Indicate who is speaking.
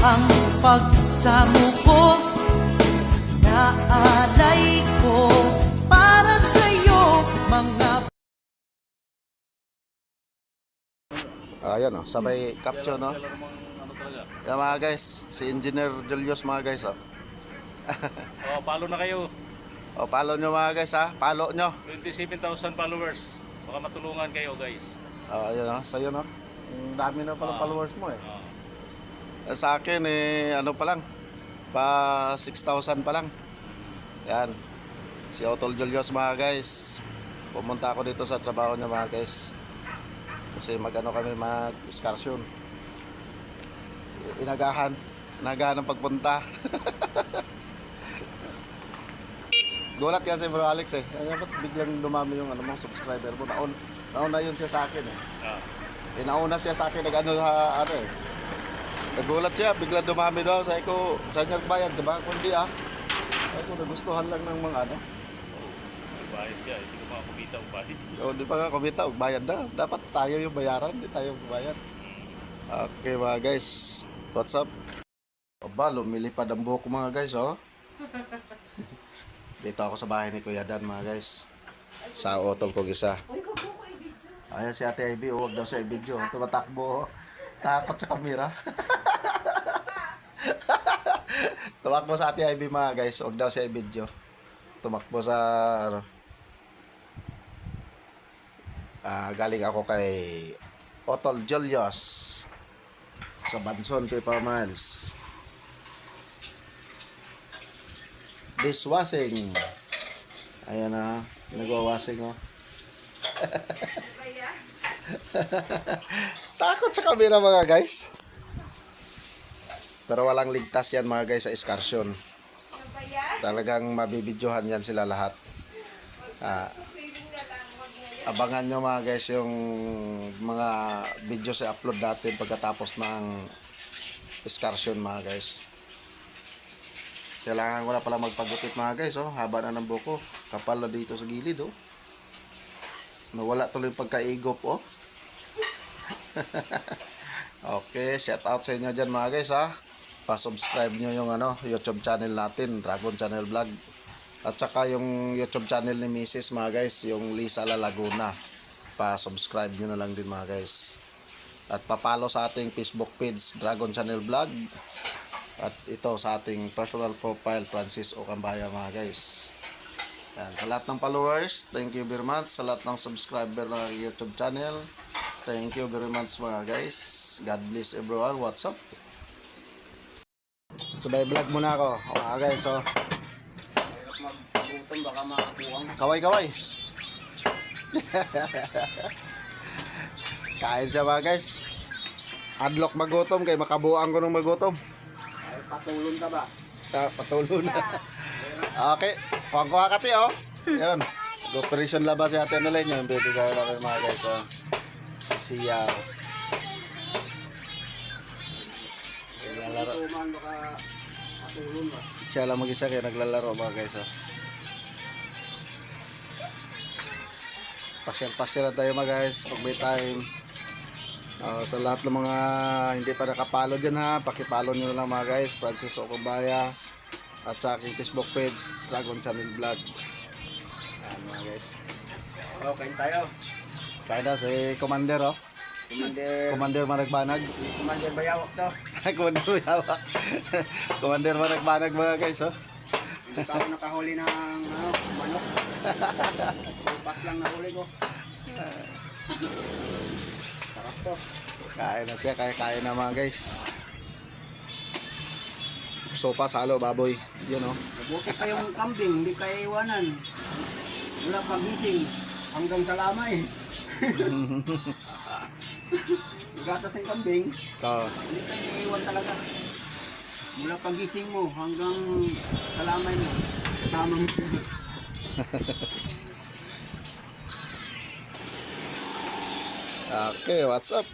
Speaker 1: ang pagsamo ko, naalay ko para sa'yo mga.
Speaker 2: Ayan sabay capture Yan mga guys, si Engineer Julius mga guys
Speaker 3: Follow na kayo.
Speaker 2: follow nyo mga guys follow nyo.
Speaker 3: 27,000 followers. Baka matulungan kayo guys.
Speaker 2: Ayun sa'yo ang dami na pala followers mo sa akin ano pa lang, pa 6,000 pa lang. Yan, si Otol Julius mga guys. Pumunta ako dito sa trabaho niya mga guys, kasi kami mag-excursion. Inagahan ng pagpunta. Gulat kasi bro Alex ba't biglang dumami yung subscriber mo. Nauna yun siya sa akin nauna siya sa akin nagulat siya, biglang dumami daw. Sabi ko, saan niya bayad diba? Kundi sabi ko, nagustuhan lang ng mga
Speaker 3: Bayad ka, hindi ko makakumita o bayad.
Speaker 2: Di pa nga kumita, bayad na. Dapat tayo yung bayaran, hindi tayo bayad. Okay mga guys, what's up? Lumilipad ang buhok ko mga guys Dito ako sa bahay ni Kuya Dan mga guys, sa Otol ko gisa. Ayan si Ate Ivy, huwag daw siya i-video, tumatakbo takot sa camera. Tumakbo sa Ate Ivy mga guys, huwag daw siya i-video. Tumakbo sa galing ako kay Otol Julius sa Banson Performance dishwashing. Ayan nagwawashing takot sa camera mga guys, pero walang ligtas yan mga guys sa excursion. Talagang mabibidyohan yan sila lahat. Abangan nyo mga guys yung mga videos sa upload natin pagkatapos ng excursion mga guys. Kailangan ko na pala magpagupit mga guys haba na ng buko, kapal na dito sa gilid nawala tuloy yung pagkaigop Okay, shout out sa inyo dyan mga guys pa-subscribe nyo yung YouTube channel natin, Dragon Channel Vlog. At saka yung YouTube channel ni Mrs. mga guys, yung Lisa La Laguna, pa-subscribe nyo na lang din mga guys. At pa-follow sa ating Facebook page, Dragon Channel Vlog. At ito sa ating personal profile, Francis Ocambaya mga guys. Yan, sa lahat ng followers, thank you very much. Sa lahat ng subscriber ng YouTube channel, thank you very much mga guys. God bless everyone. What's up? Subay vlog muna ako mga guys
Speaker 4: Baka makakuwang.
Speaker 2: Kaway. Kain siya mga guys. Adlock magutom kay makabuang ko ng magutom.
Speaker 4: Ay, patulon ka ba?
Speaker 2: Patulon na. Okay, kuha kati Yan. Operation labas si Ate Annalyn yung bibigay namin mga guys siya. Naglalaro. Siya lang mag-isa kaya naglalaro mga guys Pasyal na tayo mga guys pag may time. Sa lahat ng mga hindi pa nakapalo dyan pakipalo nyo lang mga guys, Francis Ocambaya, at sa aking Facebook page, Dragon Channel Vlog. Ayan mga guys,
Speaker 4: Kain tayo.
Speaker 2: kaya na si Commander Commander Maragbanag.
Speaker 4: Commander Bayawak to.
Speaker 2: Commander Bayawak. Commander Maragbanag mga guys
Speaker 4: Hindi pa ako nakahuli ng manok. Pas lang nahuli ko. Sarap to.
Speaker 2: Kain na siya, kaya na mga guys. Sopa, salo, baboy. Yun
Speaker 4: Mabuti pa yung kambing, hindi kaya iwanan. Wala pagising hanggang sa lamay. Gatas ng kambing, hindi kaya iwan talaga. Mula pagising mo hanggang sa lamay mo, kasama mo siya.
Speaker 2: Okay, what's up?